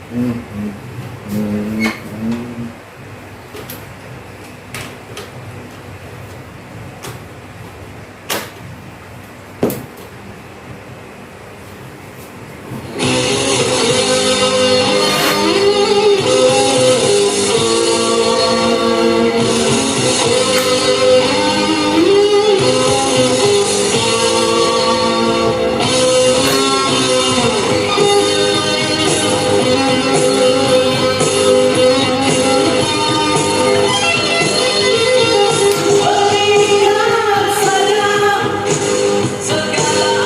Hmm, hmm, hmm, hmm.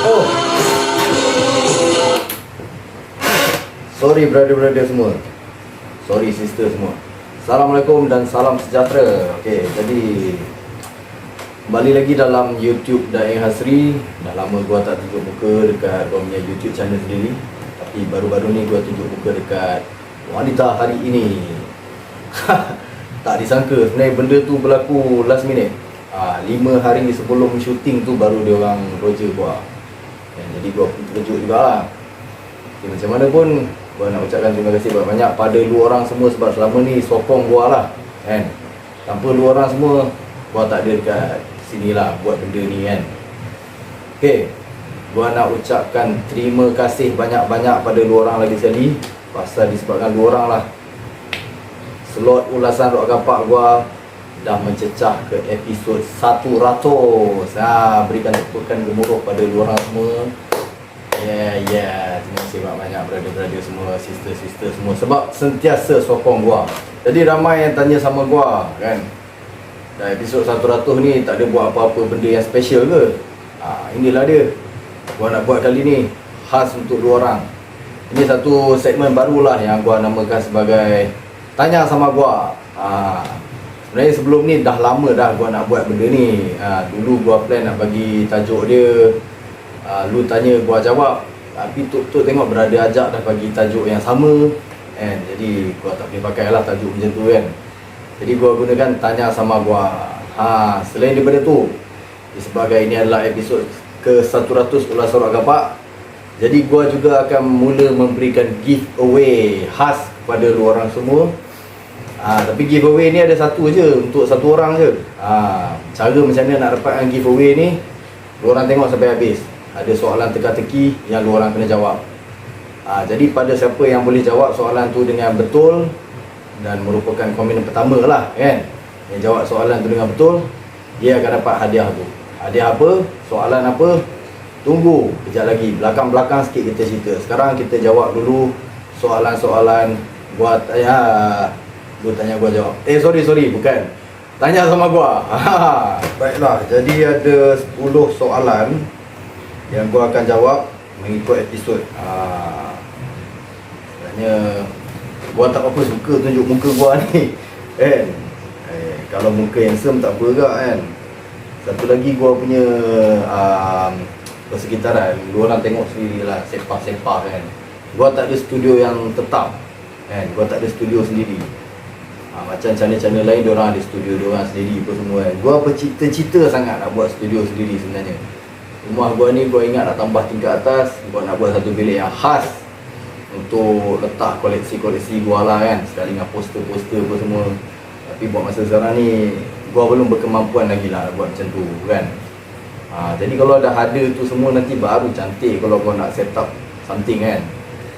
Oh, sorry brother-brother semua. Sorry sister semua. Assalamualaikum dan salam sejahtera. Okey, jadi kembali lagi dalam YouTube Daeng Hasri. Dah lama gua tak tunjuk muka dekat gua punya YouTube channel sendiri. Tapi baru-baru ni gua tunjuk muka dekat wanita hari ini. Tak disangka sebenarnya benda tu berlaku last minute. 5 hari sebelum syuting tu baru dia orang roger gua. Jadi gua pun terkejut jugalah. Okay, macam mana pun gua nak ucapkan terima kasih banyak-banyak pada lu orang semua sebab selama ni sokong gua lah kan. Tanpa lu orang semua gua tak ada dekat sini lah buat benda ni kan. Okay, gua nak ucapkan terima kasih banyak-banyak pada lu orang lagi sekali. Pasal disebabkan lu orang lah slot ulasan Rock Kapak gua dah mencecah ke episod 100. Berikan tepukan gemuruh pada lu orang semua. Terima kasih banyak-banyak brother-brother semua, sister-sister semua sebab sentiasa sokong gua. Jadi ramai yang tanya sama gua kan, dah episod 100 ni tak ada buat apa-apa benda yang special ke? Inilah dia gua nak buat kali ni, khas untuk dua orang. Ini satu segmen barulah yang gua namakan sebagai Tanya Sama Gua. Sebenarnya sebelum ni dah lama dah gua nak buat benda ni. Dulu gua plan nak bagi tajuk dia lu tanya gua jawab, tapi tuk tengok berada ajak dah bagi tajuk yang sama kan. Jadi gua tak boleh pakai lah tajuk macam tu kan. Jadi gua gunakan Tanya Sama Gua. Selain daripada tu, sebagai ini adalah episod ke 100 Ulasan Rock Kapak, jadi gua juga akan mula memberikan giveaway khas kepada lu orang semua. Tapi giveaway ni ada satu je, untuk satu orang je. Cara macam mana nak dapatkan giveaway ni, lu orang tengok sampai habis. Ada soalan teka-teki yang lu orang kena jawab. Jadi pada siapa yang boleh jawab soalan tu dengan betul dan merupakan komen pertama lah kan, yang jawab soalan tu dengan betul, dia akan dapat hadiah tu. Hadiah apa? Soalan apa? Tunggu kejap lagi, belakang-belakang sikit kita cerita. Sekarang kita jawab dulu soalan-soalan gua tanya. Gua tanya gua jawab. Sorry bukan. Tanya Sama Gua. Baiklah, jadi ada 10 soalan yang gua akan jawab mengikut episod. Sebenarnya gua tak apa suka tunjuk muka gua ni kan. Kalau muka handsome tak apa gak kan. Satu lagi gua punya persekitaran, lu orang tengok sendiri lah, sepah-sepah kan. Gua tak ada studio yang tetap kan, gua tak ada studio sendiri. Macam channel-channel lain diorang ada studio diorang sendiri apa semua kan. Gua bercita-cita sangat nak buat studio sendiri sebenarnya. Rumah gua ni gua ingat nak tambah tingkat atas, gua nak buat satu bilik yang khas untuk letak koleksi-koleksi gua lah kan, sekali dengan poster-poster apa semua. Tapi buat masa sekarang ni gua belum berkemampuan lagi lah buat macam tu kan. Jadi kalau dah ada tu semua nanti baru cantik kalau gua nak set up something kan.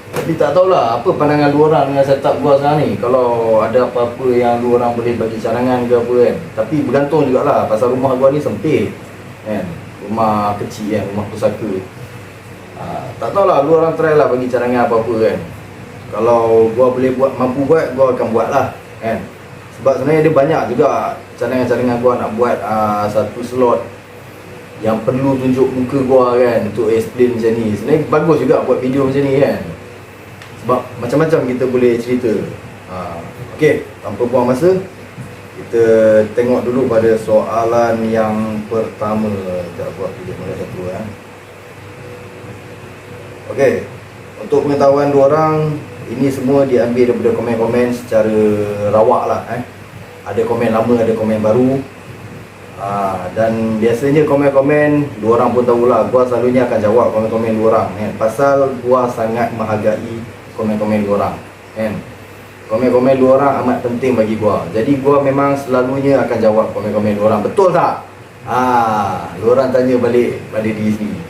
Tapi tak tahulah apa pandangan lu orang dengan setup gua sekarang ni. Kalau ada apa-apa yang lu orang boleh bagi cadangan ke apa kan. Tapi bergantung jugalah pasal rumah gua ni sempit kan. Rumah kecil kan, rumah pusaka. Tak tahulah, lu orang try lah bagi cadangan apa-apa kan. Kalau gua boleh buat, mampu buat, gua akan buat lah kan. Sebab sebenarnya dia banyak juga cadangan-cadangan gua nak buat satu slot yang perlu tunjuk muka gua kan, untuk explain macam ni. Sebenarnya bagus juga buat video macam ni kan, sebab macam-macam kita boleh cerita. Okey, tanpa buang masa, kita tengok dulu pada soalan yang pertama. Sekejap buat video mana satu Okey, untuk pengetahuan dua orang, ini semua diambil daripada komen-komen secara rawak lah Ada komen lama, ada komen baru. Dan biasanya komen-komen dua orang pun tahulah, gua selalunya akan jawab komen-komen dua orang pasal gua sangat menghargai komen-komen dua orang. kan. Komen-komen dua orang amat penting bagi gua. Jadi gua memang selalunya akan jawab komen-komen dua orang. Betul tak? Dua orang tanya balik pada diri sendiri.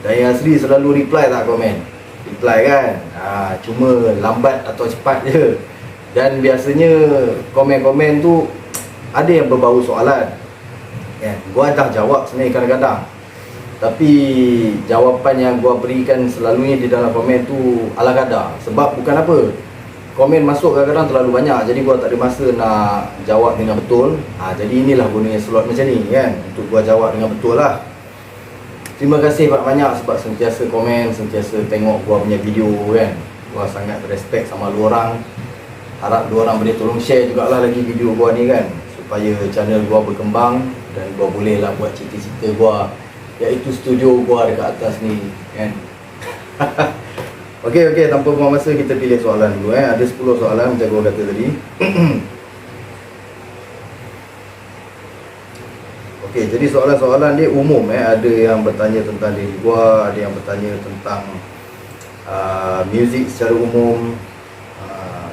Dan yang asli selalu reply tak komen? Reply kan? Cuma lambat atau cepat je. Dan biasanya komen-komen tu ada yang berbau soalan, kan? Gua dah jawab sebenarnya kadang-kadang, tapi jawapan yang gua berikan selalunya di dalam komen tu ala kadar. Sebab bukan apa, komen masuk kadang-kadang terlalu banyak, jadi gua tak ada masa nak jawab dengan betul. Jadi inilah gunanya slot macam ni kan, untuk gua jawab dengan betul lah. Terima kasih banyak-banyak sebab sentiasa komen, sentiasa tengok gua punya video kan. Gua sangat respect sama lu orang. Harap lu orang boleh tolong share jugalah lagi video gua ni kan, supaya channel gua berkembang dan gua boleh lah buat cerita-cerita gua, iaitu studio gua dekat atas ni kan. Okey, tanpa buang masa kita pilih soalan dulu Ada 10 soalan macam gua kata tadi. Okey, jadi soalan-soalan dia umum Ada yang bertanya tentang diri gua, ada yang bertanya tentang muzik secara umum.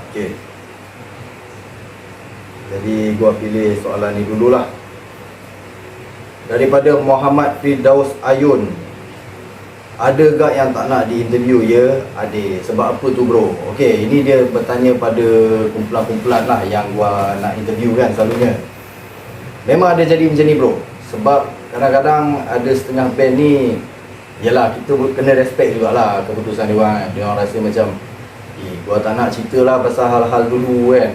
Okey. Jadi gua pilih soalan ni dululah. Daripada Muhammad Firdaus Ayun. Ada gak yang tak nak diinterview ya? Ada. Sebab apa tu bro? Okey, ini dia bertanya pada kumpulan-kumpulan lah yang gua nak interview kan selalunya. Memang ada jadi macam ni bro. Sebab kadang-kadang ada setengah band ni, yalah kita kena respect jugalah keputusan dia orang. Dia orang rasa macam gua tak nak cerita lah pasal hal-hal dulu kan.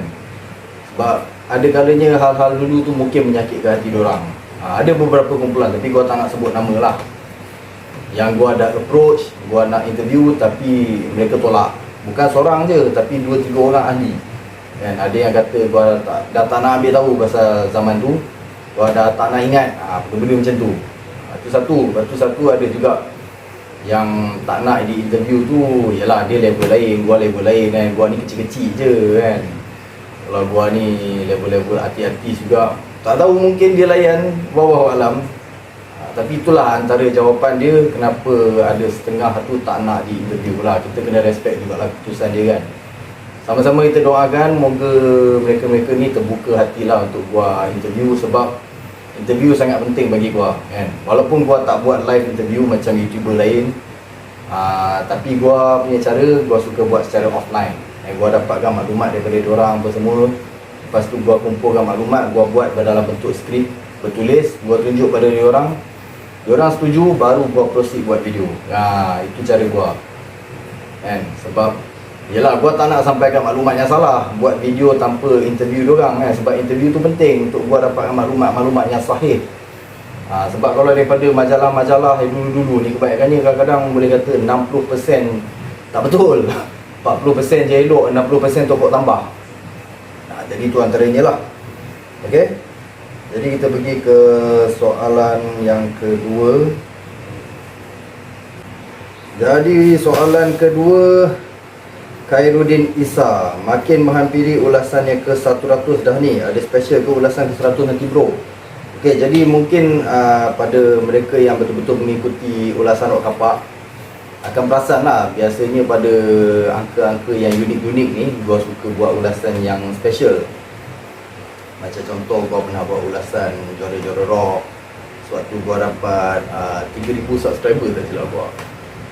Sebab ada kalanya hal-hal dulu tu mungkin menyakitkan hati dia orang. Ada beberapa kumpulan tapi gua tak nak sebut nama lah, yang gua ada approach, gua nak interview tapi mereka tolak. Bukan seorang je, tapi 2-3 orang ahli kan. Ada yang kata gua dah tak nak ambil tahu pasal zaman tu, gua dah tak nak ingat benda-benda macam tu. Itu satu. Lepas tu satu ada juga yang tak nak di interview tu, yalah dia level lain, gua level lain kan. Gua ni kecil-kecil je kan. Kalau gua ni level-level hati-hati juga. Tak tahu mungkin dia layan, wallahu alam. Tapi itulah antara jawapan dia kenapa ada setengah tu tak nak di interview lah. Kita kena respect juga lah keputusan dia kan. Sama-sama kita doakan moga mereka-mereka ni terbuka hatilah untuk gua interview. Sebab interview sangat penting bagi gua kan. Walaupun gua tak buat live interview macam YouTuber lain, tapi gua punya cara, gua suka buat secara offline. Gua dapatkan maklumat daripada diorang apa semua. Lepas tu gua kumpulkan maklumat, gua buat dalam bentuk skrip bertulis, gua tunjuk pada diorang. Diorang setuju, baru gua proceed buat video. Itu cara gua kan. Sebab yelah gua tak nak sampaikan maklumat yang salah, buat video tanpa interview diorang kan. Sebab interview tu penting untuk gua dapatkan maklumat yang sahih. Sebab kalau daripada majalah-majalah yang dulu-dulu ni, kebanyakannya kadang-kadang boleh kata 60% tak betul, 40% je elok, 60% tokok tambah. Jadi tu antaranya lah. Okey. Jadi kita pergi ke soalan yang kedua. Jadi soalan kedua, Khairuddin Isa, makin menghampiri ulasan yang ke 100 dah ni. Ada special ke ulasan ke 100 nanti bro? Okey, jadi mungkin pada mereka yang betul-betul mengikuti ulasan Rock Kapak akan perasan lah, biasanya pada angka-angka yang unik-unik ni gua suka buat ulasan yang special. Macam contoh gua pernah buat ulasan juara-juara rock. Sewaktu gua dapat 3,000 subscriber tak silap gua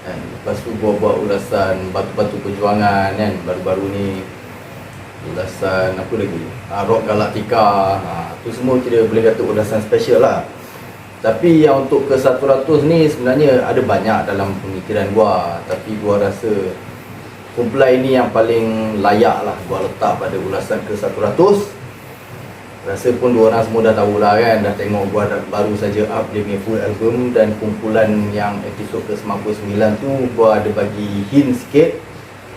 kan. Lepas tu gua buat ulasan batu-batu perjuangan kan. Baru-baru ni ulasan apa lagi, Rock Galactica. Tu semua kira boleh kata ulasan special lah. Tapi yang untuk ke 100 ni sebenarnya ada banyak dalam pemikiran gua. Tapi gua rasa kumpulan ini yang paling layak lah gua letak pada ulasan ke 100. Rasa pun dua orang semua dah tahu lah kan. Dah tengok gua baru saja up dia punya full album. Dan kumpulan yang episod ke 99 tu gua ada bagi hint sikit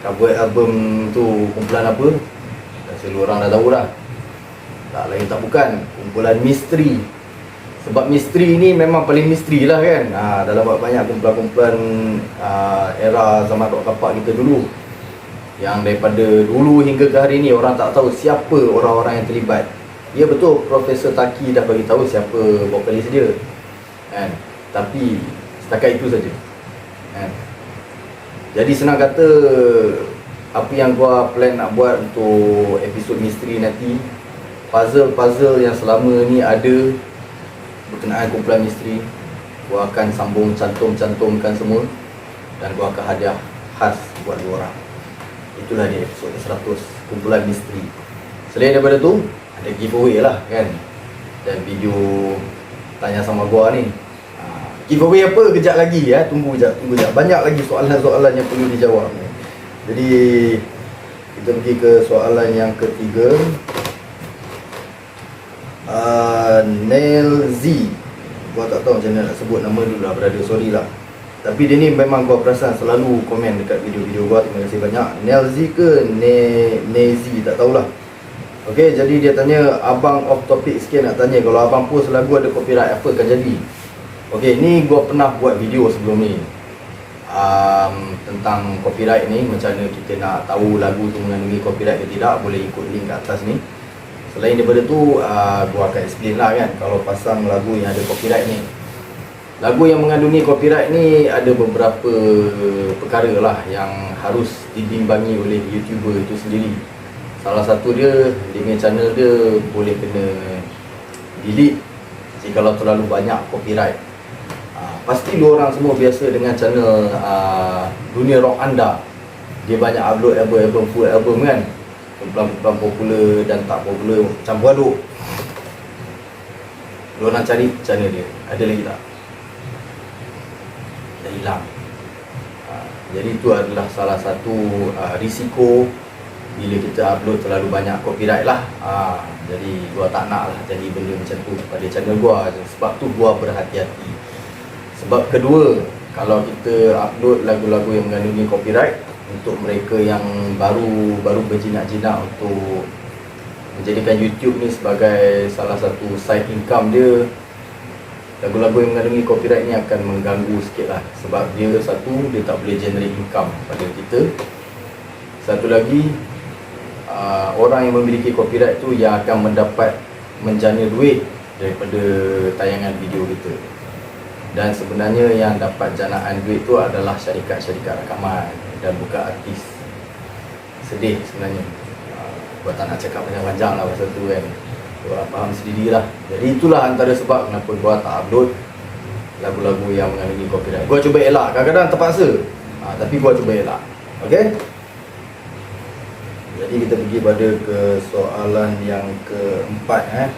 cover album tu kumpulan apa. Rasa lu orang dah tahu lah. Tak lain tak bukan, kumpulan Misteri. Sebab misteri ni memang paling misteri lah kan. Dalam banyak kumpulan-kumpulan era zaman Rock Kapak kita dulu, yang daripada dulu hingga ke hari ni orang tak tahu siapa orang-orang yang terlibat. Ya betul, Profesor Taki dah bagi tahu siapa vokalis dia kan. Tapi setakat itu saja kan. Jadi senang kata apa yang gua plan nak buat untuk episod misteri nanti, puzzle-puzzle yang selama ni ada berkenaan kumpulan misteri, gua akan sambung cantumkan semua dan gua akan hadiah khas buat dua orang. Itulah dia episod 100 kumpulan misteri. Selain daripada tu, ada giveaway lah kan, dan video tanya sama gua ni. Giveaway apa? Kejap lagi ya, tunggu jap. Banyak lagi soalan-soalan yang perlu dijawab. Jadi kita pergi ke soalan yang ketiga. Neil Z, gua tak tahu macam mana nak sebut nama dulu lah, brother, sorry lah. Tapi dia ni memang gua perasan selalu komen dekat video-video gua. Terima kasih banyak. Neil Z ke Nezi, tak tahulah. Okey, jadi dia tanya, abang off topic sikit nak tanya, kalau abang post lagu ada copyright, apa akan jadi? Okey, ni gua pernah buat video sebelum ni tentang copyright ni, macam mana kita nak tahu lagu tu mengandungi copyright ke tidak. Boleh ikut link kat atas ni. Selain daripada tu, gua akan explain lah kan, kalau pasang lagu yang ada copyright ni. Lagu yang mengandungi copyright ni ada beberapa perkara lah yang harus dibimbangi oleh YouTuber itu sendiri. Salah satu dia punya channel dia boleh kena delete jikalau terlalu banyak copyright. Pasti lu orang semua biasa dengan channel Dunia Rock Anda. Dia banyak upload album, full album kan, kumpulan popular dan tak popular campur aduk. Lu orang cari channel dia, ada lagi tak? Dah hilang. Jadi itu adalah salah satu risiko bila kita upload terlalu banyak copyright lah. Jadi gua tak nak lah jadi benda macam tu pada channel gua. Sebab tu gua berhati-hati. Sebab kedua, kalau kita upload lagu-lagu yang mengandungi copyright, untuk mereka yang baru berjinak-jinak untuk menjadikan YouTube ni sebagai salah satu side income dia, lagu-lagu yang mengandungi copyright ni akan mengganggu sikit lah. Sebab dia satu, dia tak boleh generate income pada kita. Satu lagi, orang yang memiliki copyright tu yang akan mendapat menjana duit daripada tayangan video kita. Dan sebenarnya yang dapat janaan duit tu adalah syarikat-syarikat rakaman dan bukan artis. Sedih sebenarnya. Gua tak nak cakap panjang-panjang lah pasal tu kan, gua faham sendirilah. Jadi itulah antara sebab kenapa gua tak upload lagu-lagu yang mengandungi copyright. Gua cuba elak, kadang-kadang terpaksa, tapi gua cuba elak. Okay? Jadi kita pergi pada ke soalan yang keempat.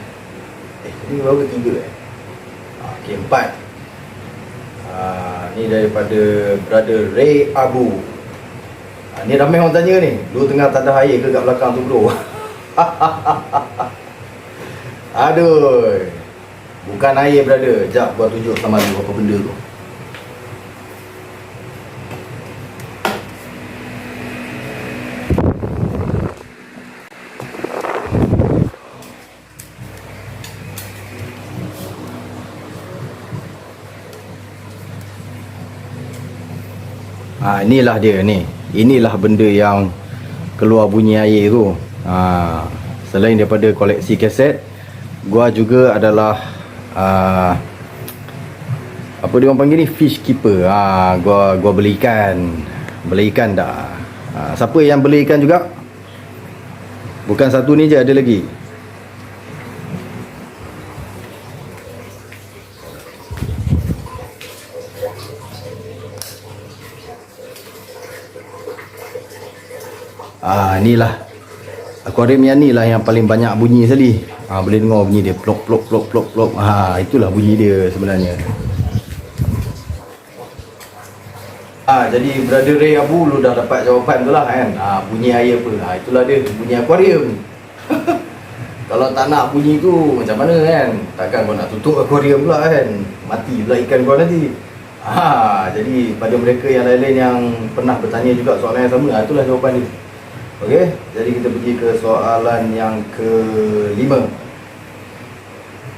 Ini baru ketiga Okay, empat. Ni daripada brother Ray Abu. Ni ramai orang tanya ni, lu tengah tak ada air ke kat belakang tu bro? Aduh, bukan air brother. Sekejap gua tunjuk sama lu apa benda tu. Inilah dia ni. Inilah benda yang keluar bunyi air tu. Selain daripada koleksi kaset, gua juga adalah apa dia orang panggil ni, fish keeper. Gua beli ikan dah. Siapa yang beli ikan juga? Bukan satu ni je, ada lagi. Inilah akuarium yang ni lah yang paling banyak bunyi sekali. Boleh dengar bunyi dia, plok plok plok plok plok. Itulah bunyi dia sebenarnya. Jadi brother Ray Abu, lu dah dapat jawapan tu lah kan. Bunyi air apa? Itulah dia, bunyi akuarium. Kalau tak nak bunyi tu macam mana kan? Takkan kau nak tutup akuarium pula kan? Mati pula ikan kau nanti. Jadi pada mereka yang lain-lain yang pernah bertanya juga soalan yang sama, itulah jawapan dia. Okey, jadi kita pergi ke soalan yang kelima.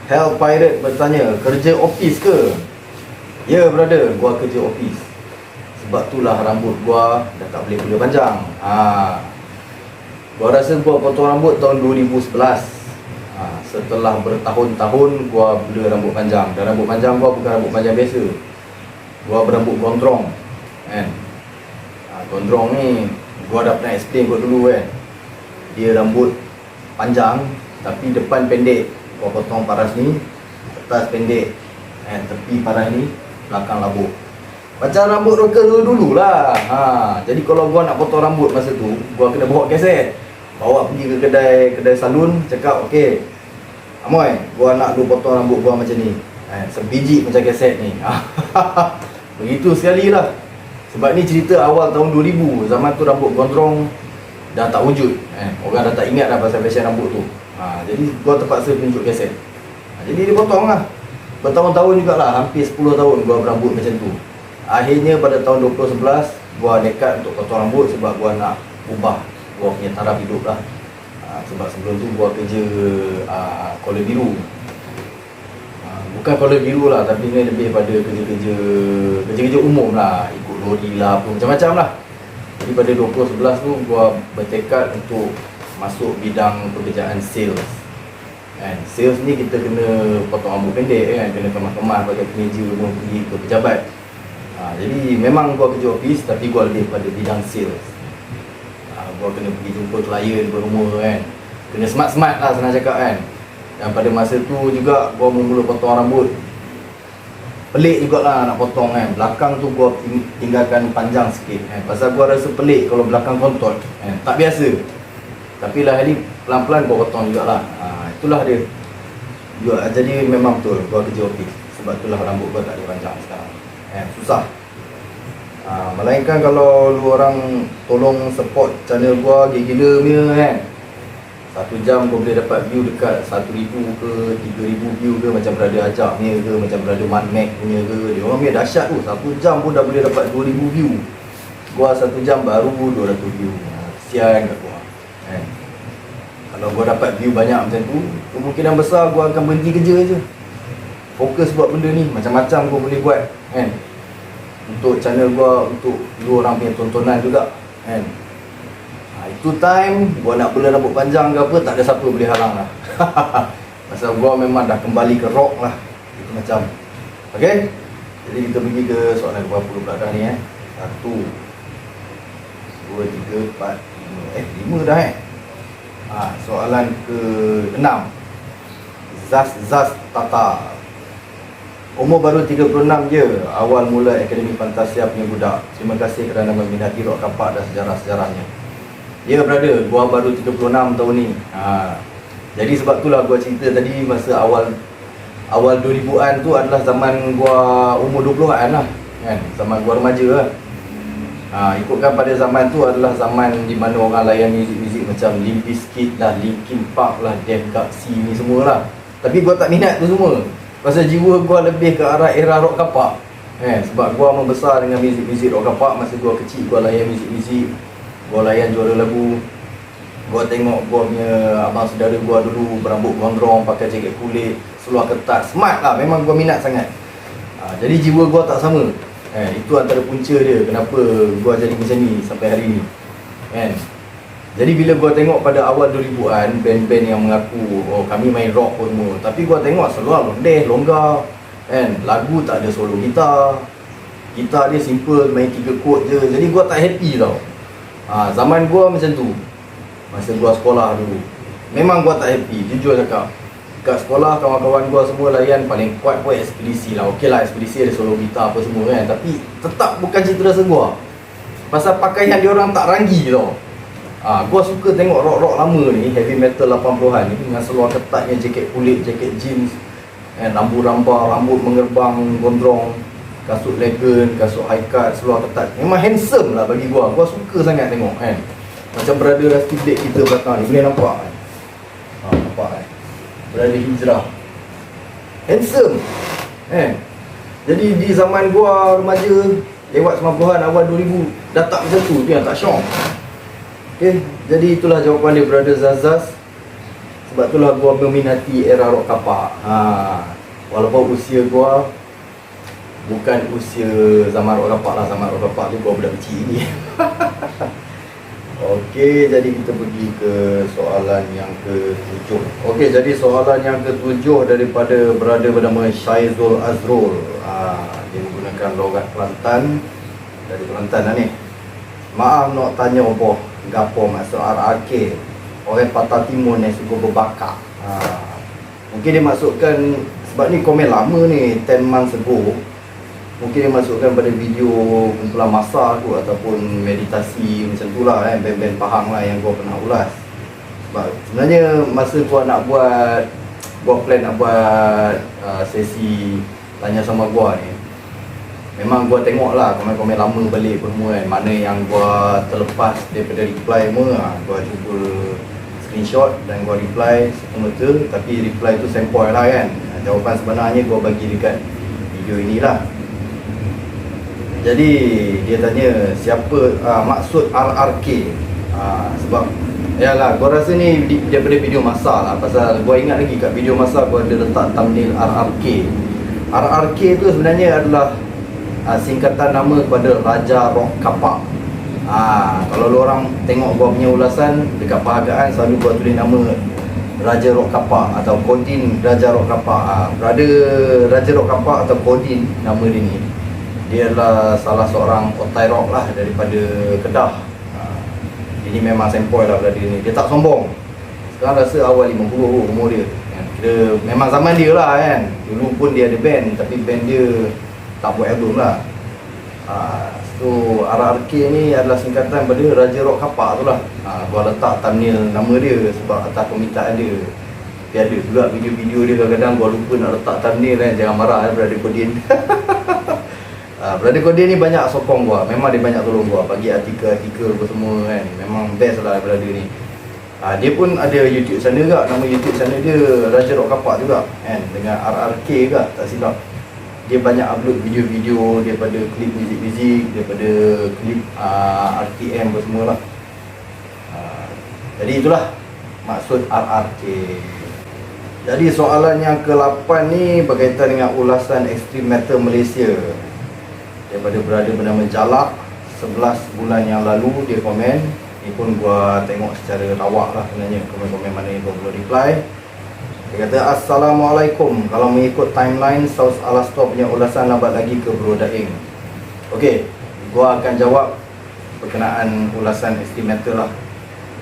Hell Pirate bertanya, kerja office ke? Ya brother, gua kerja office. Sebab itulah rambut gua dah tak boleh bela panjang. Gua rasa gua potong rambut tahun 2011. Setelah bertahun-tahun gua bela rambut panjang. Dan rambut panjang gua bukan rambut panjang biasa. Gua berambut gondrong kan. Gondrong ni Gua dah pernah explain kau dulu kan. Dia rambut panjang tapi depan pendek. Gua potong paras ni, atas pendek, tepi paras ni, belakang labuk. Macam rambut rocker dulu lah. Jadi kalau gua nak potong rambut masa tu, gua kena bawa keset. Bawa pergi ke kedai salon, cakap okey, Amoy, gua nak lu potong rambut gua macam ni. Sebiji macam keset ni. Begitu sekali lah. Sebab ni cerita awal tahun 2000. Zaman tu rambut gondrong dah tak wujud. Orang dah tak ingat dah pasal fashion rambut tu. Jadi gua terpaksa tunjuk keset. Jadi dia potong lah. Bertahun-tahun jugalah, hampir 10 tahun gua berambut macam tu. Akhirnya pada tahun 2011 gua nekat untuk potong rambut sebab gua nak ubah gua punya taraf hidup lah. Sebab sebelum tu gua kerja collar biru. Bukan collar biru lah, tapi ni lebih pada kerja-kerja umum lah, ikut lori lah, macam-macam lah. Jadi pada 2011 tu gua bertekad untuk masuk bidang pekerjaan sales. Sales ni kita kena potong rambut pendek kan, kena kemas-kemas pakai kemeja, pergi ke pejabat. Jadi memang gua kerja office tapi gua lebih pada bidang sales. Gua kena pergi jumpa klien berumur kan, kena smart-smart lah senang cakap kan. Dan pada masa tu juga gua mula potong rambut. Pelik jugalah nak potong kan. Belakang tu gua tinggalkan panjang sikit kan. Pasal gua rasa pelik kalau belakang kontot kan. Tak biasa. Tapi lah hari pelan-pelan gua potong jugalah. Itulah dia. Jadi memang betul gua kerja office. Sebab itulah rambut gua tak ada panjang sekarang. Susah. Melainkan kalau lu orang tolong support channel gua gila-gila punya kan. 1 jam gua boleh dapat view dekat 1,000 ke 3,000 view ke, macam berada ajak punya ke, macam berada Mad Mac punya ke. Dia orang punya dahsyat tu. 1 jam pun dah boleh dapat 2,000 view. Gua 1 jam baru 200 view. Kesian kat gua. Kalau gua dapat view banyak macam tu, kemungkinan besar gua akan berhenti kerja je. Fokus buat benda ni, macam-macam gua boleh buat kan. Untuk channel gua, untuk lu orang punya tontonan juga kan. Itu time gua nak bela rambut panjang ke apa, tak ada siapa boleh halang lah. Pasal gua memang dah kembali ke rock lah. Itu macam. Okay. Jadi kita pergi ke soalan berapa belakang ni 1 2 3 4 5 dah soalan ke-6. Zaz Tata. Umur baru 36 je, awal mula Akademi Fantasia punya budak. Terima kasih kerana meminati rock kapak dan sejarah-sejarahnya. Ya brother, gua baru 36 tahun ni. Jadi sebab itulah gua cerita tadi masa awal 2000-an tu adalah zaman gua umur 20-an lah kan, zaman gua remaja lah. Ikutkan pada zaman tu adalah zaman di mana orang layan muzik-muzik macam Limp Bizkit lah, Linkin Park lah, Death Galaxy ni semua lah. Tapi gua tak minat tu semua. Pasal jiwa gua lebih ke arah era rock kapak sebab gua membesar dengan muzik-muzik rock kapak. Masa gua kecil gua layan muzik-muzik, gua layan juara lagu. Gua tengok gua punya abang saudara gua dulu berambut gondrong, pakai jaket kulit, seluar ketat, smart lah, memang gua minat sangat. Jadi jiwa gua tak sama. Itu antara punca dia kenapa gua jadi macam ni sampai hari ni kan. Jadi bila gua tengok pada awal 2000-an band-band yang mengaku kami main rock pun semua, tapi gua tengok seluar londeh, longgar kan, lagu tak ada solo gitar dia simple, main 3 chord je. Jadi gua tak happy tau. Zaman gua macam tu. Masa gua sekolah dulu memang gua tak happy, jujur cakap. Kat sekolah kawan-kawan gua semua layan paling kuat pun Ekspedisi lah. Okey lah, Ekspedisi ada solo gitar apa semua kan, tapi tetap bukan cita rasa gua. Pasal pakaian dia orang tak ranggi tau. Gua suka tengok rock-rock lama ni, heavy metal 80-an ni, dengan seluar ketatnya, jaket kulit, jaket jeans lambu rambah, rambut mengerbang gondrong, kasut legend, kasut high cut, seluar ketat. Memang handsome lah bagi gua. Gua suka sangat tengok kan. Macam brother Rusty Blade kita belakang ni, boleh nampak kan? Nampak kan? Brother Hijrah handsome kan. Jadi di zaman gua remaja lewat 90-an awal 2000 dah tak macam tu, dia tak syok. Okay, jadi itulah jawapan dia brother Zazaz. Sebab itulah gua meminati era rock kapak. Walaupun usia gua bukan usia zaman rock kapak lah. Zaman rock kapak tu gua budak kecil ni. Okey, jadi kita pergi ke soalan yang ke-7. Okey, jadi soalan yang ke-7 daripada brother bernama Syaizul Azrul. Dia menggunakan logat Kelantan. Dari Kelantan lah ni. Maaf nak tanya boh, gapo maksud RRK? Orang Patah Timur ni suka berbakar. Mungkin dia masukkan, sebab ni komen lama ni, 10 months ago. Mungkin dia masukkan pada video kumpulan masa tu ataupun meditasi macam tu lah kan, band-band Pahang lah yang gua pernah ulas. Sebab sebenarnya masa gua nak buat, gua plan nak buat sesi tanya sama gua ni, memang gua tengok lah komen-komen lama balik semua kan, mana yang gua terlepas daripada reply semua, gua cuba screenshot dan gua reply semata, tapi reply tu sempoi lah kan. Jawapan sebenarnya gua bagi dekat video inilah. Jadi dia tanya siapa maksud RRK. Sebab yalah, gua rasa ni daripada video masa lah, pasal gua ingat lagi kat video masa gua ada letak thumbnail RRK. RRK tu sebenarnya adalah singkatan nama kepada Raja Rock Kapak. Kalau lu orang tengok gua punya ulasan dekat perhargaan, selalu gua tulis nama Raja Rock Kapak atau Kodin Raja Rock Kapak. Berada Raja Rock Kapak atau Kodin, nama dia ni, dia adalah salah seorang otai rock lah daripada Kedah. Ini memang sempoi lah berada ni. Dia tak sombong. Sekarang rasa awal 50 umur dia. Dia memang zaman dia lah kan. Dulu pun dia ada band, tapi band dia tak buat album lah. So RRK ni adalah singkatan pada Raja Rock Kapak tu lah. Gua letak thumbnail nama dia sebab atas permintaan dia. Tapi ada juga video-video dia kadang-kadang gua lupa nak letak thumbnail kan. Jangan marah Brother Kodin. Brother Kodin ni banyak sokong gua. Memang dia banyak tolong gua, bagi artikel-artikel apa semua kan. Memang best lah brother ni. Dia pun ada YouTube channel juga. Nama YouTube channel dia Raja Rock Kapak juga kan, dengan RRK juga tak silap. Dia banyak upload video-video daripada klip muzik-muzik, daripada klip RTM apa semua lah. Jadi itulah maksud RRK. Jadi soalan yang ke-8 ni berkaitan dengan ulasan Extreme Metal Malaysia daripada berada bernama Jalak. 11 bulan yang lalu dia komen. Ni pun gua tengok secara lawak lah sebenarnya, komen-komen mana yang gua belum reply. Dia kata, Assalamualaikum. Kalau mengikut timeline, Saus Alastor punya ulasan lambat lagi ke Bro Daeng. Okey, gua akan jawab berkenaan ulasan Extreme Metal lah.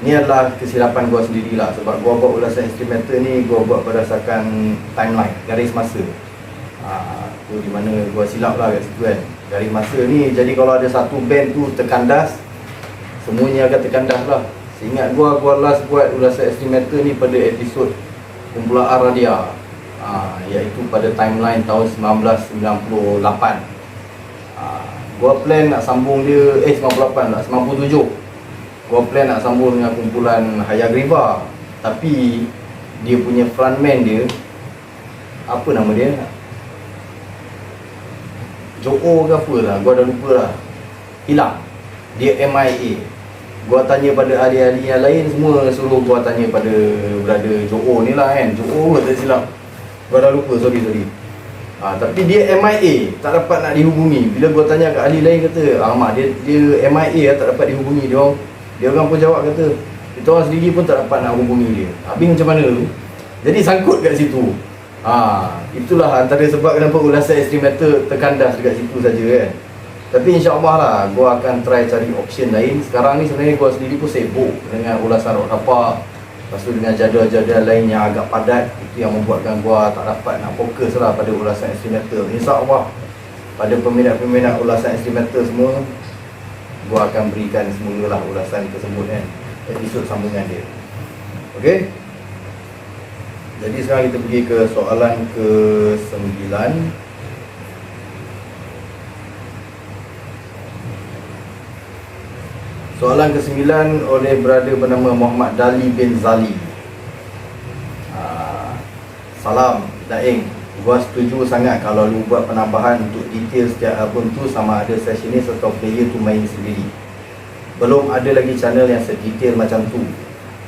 Ni adalah kesilapan gua sendirilah, sebab gua buat ulasan Extreme Metal ni gua buat berdasarkan timeline, garis masa. Tu di mana gua silap lah kat situ kan. Garis masa ni, jadi kalau ada satu band tu terkandas, semuanya akan terkandas lah. Seingat gua last buat ulasan Extreme Metal ni pada episod kumpulan Aradia, iaitu pada timeline tahun 1998. Gua plan nak sambung dia 98 lah, 97. Gua plan nak sambung dengan kumpulan Hayagriva, tapi dia punya frontman dia, apa nama dia, Jo'o ke apa lah, gua dah lupa lah, hilang. Dia MIA. Gua tanya pada ahli-ahli yang lain, semua suruh gua tanya pada brother Jo'o ni lah kan. Jo'o tak silap, gua dah lupa, sorry. Tapi dia MIA, tak dapat nak dihubungi. Bila gua tanya kat ahli lain, kata alamak, dia MIA tak dapat dihubungi. Dia orang pun jawab kata kita orang sendiri pun tak dapat nak hubungi dia. Habis macam mana tu? Jadi sangkut kat situ. Itulah antara sebab kenapa ulasan Extreme Metal terkandas dekat situ saja kan. Tapi insya-Allah lah, gua akan try cari option lain. Sekarang ni sebenarnya gua sendiri pun sibuk dengan ulasan Rock Kapak. Lepas tu dengan jadual-jadual lain yang agak padat, itu yang membuatkan gua tak dapat nak fokus lah pada ulasan Extreme Metal. InsyaAllah pada peminat-peminat ulasan Extreme Metal semua, gua akan berikan semula lah ulasan tersebut kan, episod sambungan dia. Okey. Jadi sekarang kita pergi ke soalan ke-9. Soalan ke-9 oleh brother bernama Muhammad Dali bin Zali. Salam Daeng, gua setuju sangat kalau lu buat penambahan untuk detail setiap album tu, sama ada sessionis atau player tu main sendiri. Belum ada lagi channel yang sedetail macam tu.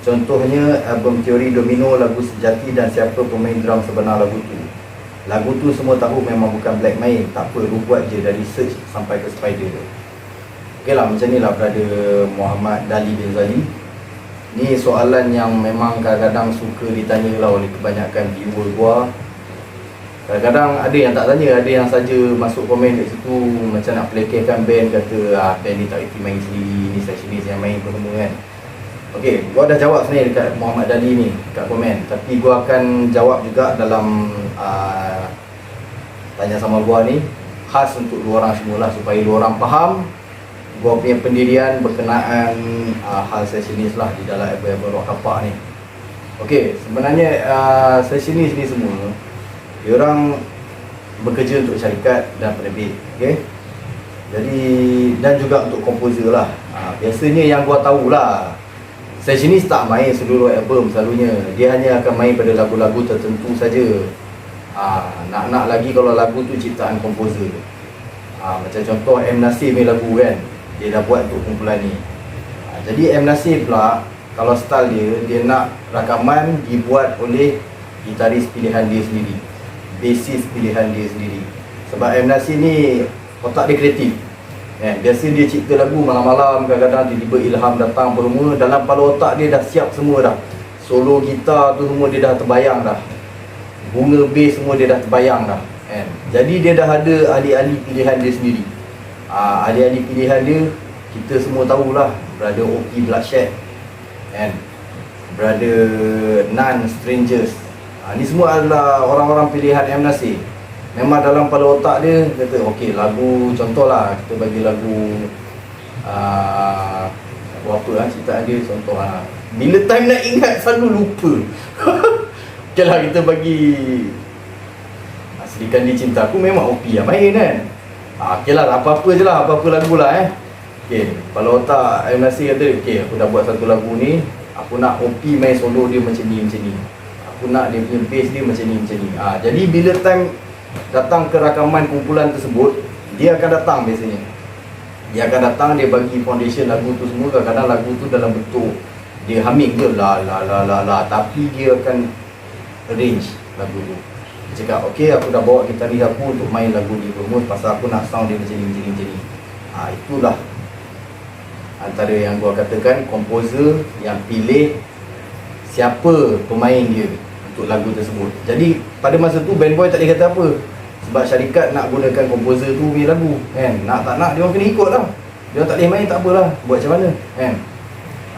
Contohnya album Teori Domino, lagu Sejati dan siapa pemain drum sebenar lagu tu. Lagu tu semua tahu memang bukan Black main, tak apa, lu buat je dari search sampai ke Spider. Okey lah, macam ni lah brother Muhammad Dali bin Zali. Ni soalan yang memang kadang-kadang suka ditanya lah oleh kebanyakan viewer gua. Kadang-kadang ada yang tak tanya, ada yang saja masuk komen kat situ macam nak pelekehkan band, kata band ni tak reti main sendiri, ni sessionis yang main semua kan. Okey, gua dah jawab sebenarnya dekat Muhammad Dali ni kat komen, tapi gua akan jawab juga dalam tanya sama gua ni khas untuk dua orang semualah, supaya dua orang faham gua punya pendirian berkenaan hal sessionis lah di dalam Able Rock Kapak ni. Okey, sebenarnya sessionis ni semua diorang bekerja untuk syarikat dan penerbit, okey. Jadi dan juga untuk komposer lah. Biasanya yang gua tahulah, sessionis tak main seluruh album selalunya. Dia hanya akan main pada lagu-lagu tertentu saja. Nak lagi kalau lagu tu ciptaan komposer. Macam contoh M. Nasir main lagu kan, dia dah buat untuk kumpulan ni. Jadi M. Nasir pula, kalau style dia nak rakaman dibuat oleh gitaris pilihan dia sendiri, basis pilihan dia sendiri. Sebab M. Nasir ni otak dia kreatif kan? Biasa dia cipta lagu malam-malam, kadang-kadang tiba-tiba ilham datang semua, dalam kepala otak dia dah siap semua dah. Solo gitar tu semua dia dah terbayang dah, bunga bass semua dia dah terbayang dah kan? Jadi dia dah ada ahli-ahli pilihan dia sendiri. Ahli-ahli pilihan dia kita semua tahulah, Brother O.P. Bloodshed kan, Brother Nan Strangers. Ni semua adalah orang-orang pilihan M. Nasir. Memang dalam kepala otak dia kata okey, lagu contohlah kita bagi lagu apa ciptaan dia, contoh bila time nak ingat selalu lupa. Okeylah, kita bagi Aslikan Dia Cinta Aku, memang OP lah main kan. Okeylah, apa-apa je lah, apa-apa lagu lah okey, kepala otak M. Nasir kata okey, aku dah buat satu lagu ni, aku nak OP main solo dia macam ni, aku nak dia punya bass dia macam ni. Jadi bila time datang ke rakaman kumpulan tersebut, dia akan datang biasanya. Dia akan datang, dia bagi foundation lagu tu semua. Kadang-kadang lagu tu dalam bentuk dia humming je la, tapi dia akan arrange lagu tu. Dia cakap okey, aku dah bawa gitaris aku untuk main lagu ni rumus, pasal aku nak sound dia macam ni. Itulah antara yang gua katakan komposer yang pilih siapa pemain dia untuk lagu tersebut. Jadi pada masa tu band boy tak boleh kata apa, sebab syarikat nak gunakan komposer tu punya lagu kan. Nak tak nak dia orang kena ikut lah. Dia orang tak boleh main, tak apalah, buat macam mana kan.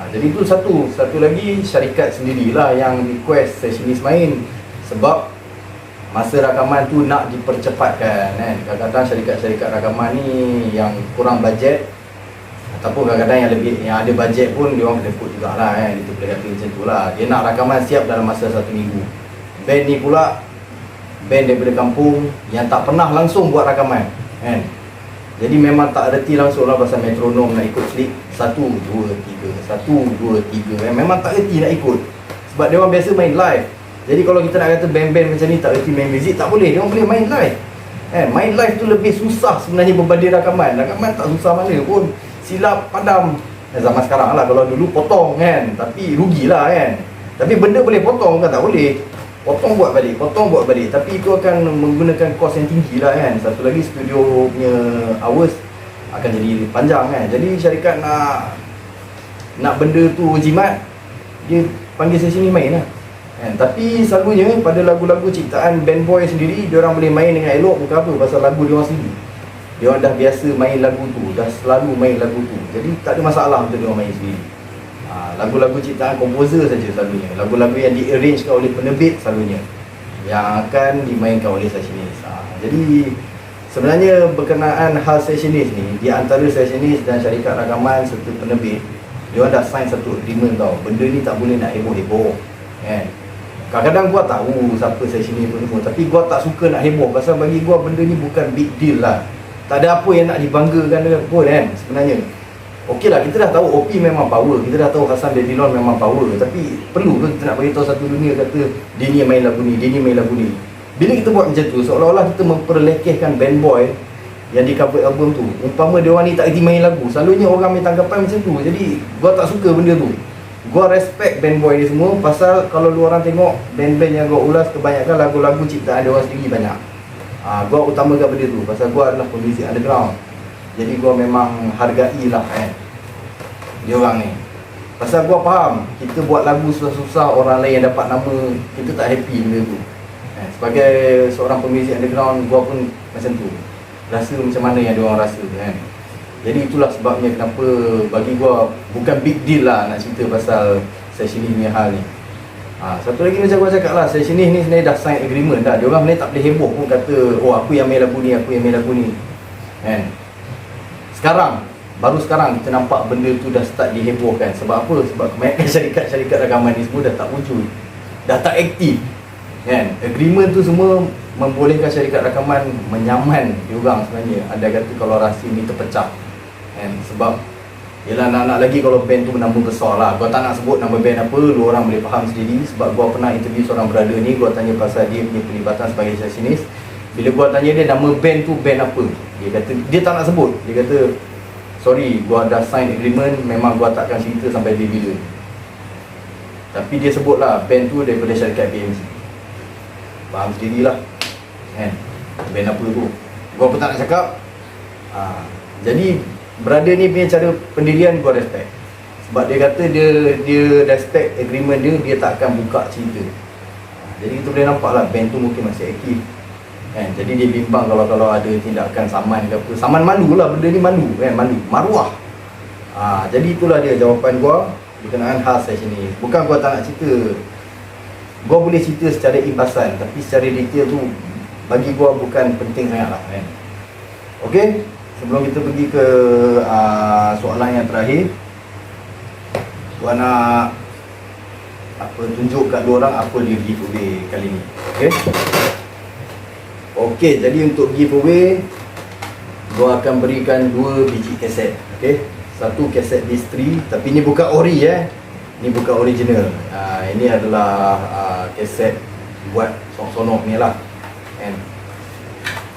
Jadi tu satu lagi, syarikat sendirilah yang request sessionis main, sebab masa rakaman tu nak dipercepatkan kan. Kadang-kadang syarikat-syarikat rakaman ni yang kurang bajet, ataupun kadang-kadang yang ada bajet pun dia orang kena put jugalah kan. Kita boleh kata macam tu lah. Dia nak rakaman siap dalam masa 1 minggu. Band ni pula band daripada kampung yang tak pernah langsung buat rakaman kan. Jadi memang tak reti langsung lah pasal metronom nak ikut klik 1, 2, 3 1, 2, 3 kan. Memang tak reti nak ikut, sebab dia orang biasa main live. Jadi kalau kita nak kata band-band macam ni tak reti main muzik, tak boleh. Dia orang boleh main live kan. Main live tu lebih susah sebenarnya berbanding rakaman. Rakaman tak susah mana pun, silap padam. Zaman sekarang lah, kalau dulu potong kan, tapi rugilah kan. Tapi benda boleh potong kan, tak boleh potong buat balik, tapi itu akan menggunakan kos yang tinggi lah kan. Satu lagi, studio punya hours akan jadi panjang kan. Jadi syarikat nak benda tu jimat, dia panggil sesi ni main lah kan. Tapi selalunya pada lagu-lagu ciptaan band boy sendiri, dia orang boleh main dengan elok, bukan apa, pasal lagu dia orang sendiri. Dia orang dah biasa main lagu tu, dah selalu main lagu tu. Jadi tak ada masalah untuk dia orang main sendiri. Lagu-lagu ciptaan komposer saja selalunya, lagu-lagu yang di-arrangekan oleh penerbit selalunya yang akan dimainkan oleh sessionis. Jadi sebenarnya berkenaan hal sessionis ni, di antara sessionis dan syarikat rakaman serta penerbit, dia orang dah sign satu agreement tau. Benda ni tak boleh nak heboh-heboh kan. Kadang-kadang gua tahu siapa sessionis pun semua, tapi gua tak suka nak heboh, pasal bagi gua benda ni bukan big deal lah. Tak ada apa yang nak dibanggakan dengan pun kan sebenarnya. Okey lah, kita dah tahu OP memang power, kita dah tahu Hassan Babylon memang power, tapi perlu ke kita nak beritahu satu dunia kata dia ni main lagu ni, dia ni main lagu ni. Bila kita buat macam tu, seolah-olah kita memperlekehkan band boy yang di cover album tu. Umpama dia orang ni tak reti main lagu, selalunya orang main tanggapan macam tu. Jadi gua tak suka benda tu. Gua respect band boy ni semua, pasal kalau lu orang tengok band-band yang gua ulas, kebanyakan lagu-lagu ciptaan dia orang sendiri banyak. Gua utamakan benda tu, pasal gua adalah pemuzik underground. Jadi gua memang hargai lah kan dia orang ni. Pasal gua faham, kita buat lagu susah-susah, orang lain yang dapat nama, kita tak happy benda tu Sebagai seorang pemuzik underground, gua pun macam tu, rasa macam mana yang diorang rasa kan. Jadi itulah sebabnya kenapa bagi gua bukan big deal lah nak cerita pasal Sectionist punya hal ni. Satu lagi macam gua cakap lah, Sectionist ni sebenarnya dah sign agreement dah. Diorang sebenarnya tak boleh heboh pun kata, oh aku yang main lagu ni, aku yang main lagu ni kan. Baru sekarang kita nampak benda tu dah start dihebohkan. Sebab apa? Sebab kebanyakan syarikat-syarikat rakaman ni semua dah tak wujud, dah tak aktif kan. Agreement tu semua membolehkan syarikat rakaman menyaman diorang sebenarnya. Ada kata kalau rahsia ni terpecah kan. Sebab yelah, nak lagi kalau band tu menambah besar lah. Gua tak nak sebut nama band apa, lu orang boleh faham sendiri. Sebab gua pernah interview seorang brother ni, gua tanya pasal dia punya pelibatan sebagai Sectionist. Bila gua tanya dia nama band tu band apa, dia kata dia tak nak sebut. Dia kata sorry, gua dah sign agreement, memang gua takkan cerita sampai bila. Tapi dia sebut lah band tu daripada syarikat BMC. Faham sendirilah kan, band apa tu. Gua pun tak nak cakap. Jadi brother ni punya cara pendirian gua respect. Sebab dia kata dia respect agreement dia tak akan buka cerita. Jadi kita boleh nampak lah band tu mungkin masih aktif kan. Jadi dia bimbang kalau ada tindakan saman ke apa. Saman malu lah, benda ni malu kan, maruah. Jadi itulah dia jawapan gua berkenaan hal session ni. Bukan gua tak nak cerita, gua boleh cerita secara imbasan, tapi secara detail tu bagi gua bukan penting sangat lah kan. Okay, sebelum kita pergi ke soalan yang terakhir, gua nak tunjuk kat dua orang apa dia giveaway kali ni. Okay, jadi untuk giveaway gua akan berikan 2 biji kaset. Satu kaset distri, tapi ni bukan ori ni bukan original. Ini adalah kaset buat sonok-sonok ni lah kan.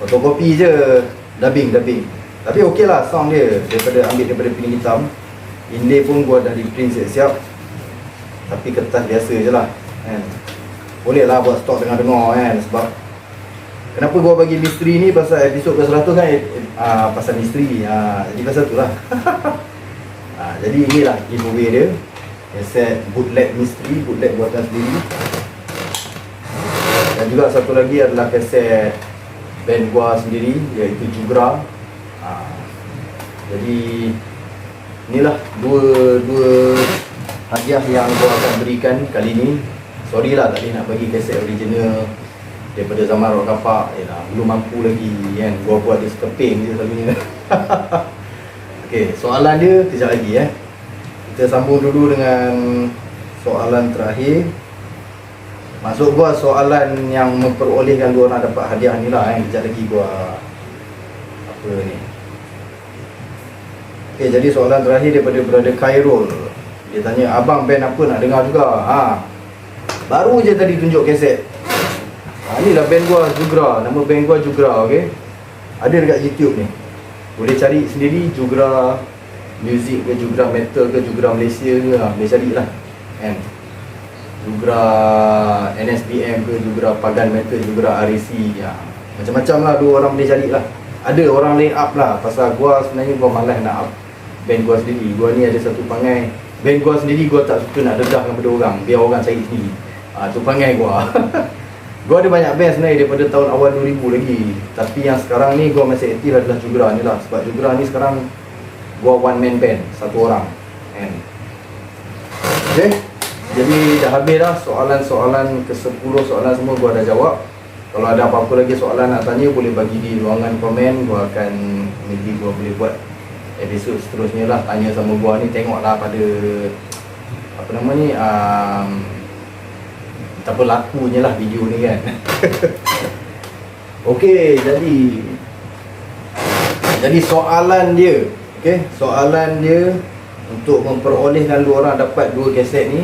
Fotokopi je, dubbing. Tapi okey lah sound dia, ambil daripada piring hitam. Inlay pun gua dah di print siap-siap, tapi kertas biasa je lah kan. Boleh lah buat stok dengar-dengar kan. Sebab kenapa gua bagi misteri ni, pasal episod ke-100 kan pasal misteri. Jadi pasal tu lah. Jadi inilah giveaway dia, kaset bootleg misteri, bootleg buatan sendiri. Dan juga satu lagi adalah kaset band gua sendiri, iaitu Jugra. Jadi inilah dua hadiah yang gua akan berikan kali ni. Sorry lah tadi nak bagi kaset original daripada zaman Rock Kapak, belum mampu lagi kan. Gua buat dia sekeping je selalunya. Okey, soalan dia kejap lagi Kita sambung dulu dengan soalan terakhir. Maksud gua soalan yang memperolehkan dua orang dapat hadiah ni lah kejap lagi gua ni. Okey, jadi soalan terakhir daripada brother Khairul. Dia tanya, abang band apa nak dengar juga? Baru je tadi tunjuk kaset. Inilah band gua Jugra, nama band gua Jugra. Okey, ada dekat YouTube ni, boleh cari sendiri. Jugra Music ke, Jugra Metal ke, Jugra Malaysia ke, boleh carilah kan. Jugra NSBM ke, Jugra Pagan Metal, Jugra RAC, macam-macam lah, dua orang boleh carilah. Ada orang lain up lah, pasal gua sebenarnya gua malas nak up band gua sendiri. Gua ni ada satu pangai, band gua sendiri gua tak suka nak dedahkan pada orang, biar orang cari sendiri. Tu pangai gua. Gua ada banyak band sebenarnya daripada tahun awal 2000 lagi. Tapi yang sekarang ni gua masih aktif adalah Jugra ni lah. Sebab Jugra ni sekarang gua one man band, satu orang kan. Okay, jadi dah habis dah soalan-soalan ke-10 soalan semua gua dah jawab. Kalau ada apa-apa lagi soalan nak tanya, boleh bagi di ruangan komen. Gua akan, maybe gua boleh buat episod seterusnya lah, tanya sama gua ni. Tengoklah pada apa nama ni, betapa lakunya lah video ni kan. Okey, jadi soalan dia, soalan dia untuk memperolehkan dua orang dapat 2 kaset ni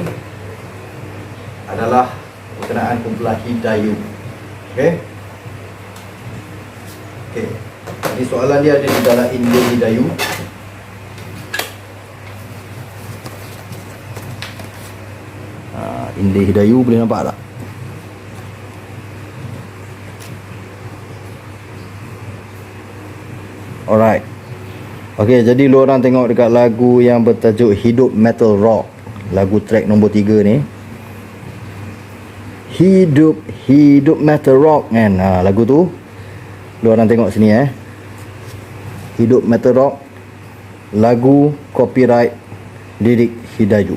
adalah berkenaan kumpulan Hidayu. Okey, jadi soalan dia ada di dalam Inlay Hidayu. Inlay Hidayu boleh nampak tak? Alright. Okey, jadi lu orang tengok dekat lagu yang bertajuk Hidup Metal Rock, lagu track nombor 3 ni. Hidup Hidup Metal Rock kan. Lagu tu lu orang tengok sini Hidup Metal Rock, lagu copyright lirik Hidayu.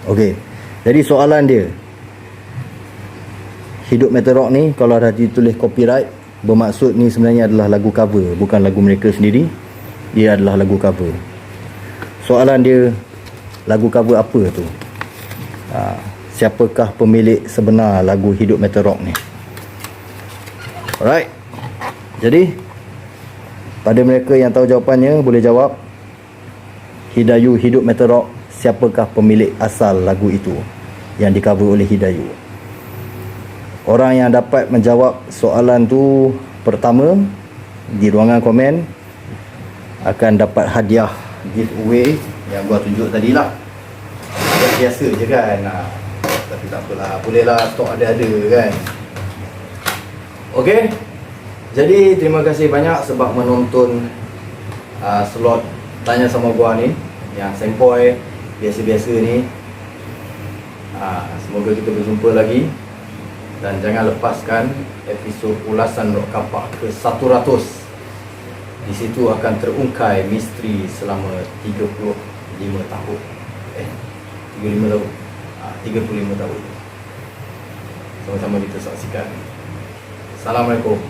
Okey. Jadi soalan dia, Hidup Metal Rock ni kalau dah ditulis copyright, bermaksud ni sebenarnya adalah lagu cover, bukan lagu mereka sendiri. Dia adalah lagu cover. Soalan dia, lagu cover apa tu? Siapakah pemilik sebenar lagu Hidup Metal Rock ni? Alright. Jadi pada mereka yang tahu jawapannya, boleh jawab. Hidayu Hidup Metal Rock, siapakah pemilik asal lagu itu yang di-cover oleh Hidayu? Orang yang dapat menjawab soalan tu pertama di ruangan komen akan dapat hadiah giveaway yang gua tunjuk tadi lah. Biasa je kan. Tapi tak apalah, bolehlah stok ada-ada kan. Okey. Jadi terima kasih banyak sebab menonton slot tanya sama gua ni, yang sempoi biasa-biasa ni. Semoga kita berjumpa lagi. Dan jangan lepaskan episod ulasan Rock Kapak ke 100. Di situ akan terungkai misteri selama 35 tahun. 35 tahun. 35 tahun. Sama-sama kita saksikan. Assalamualaikum.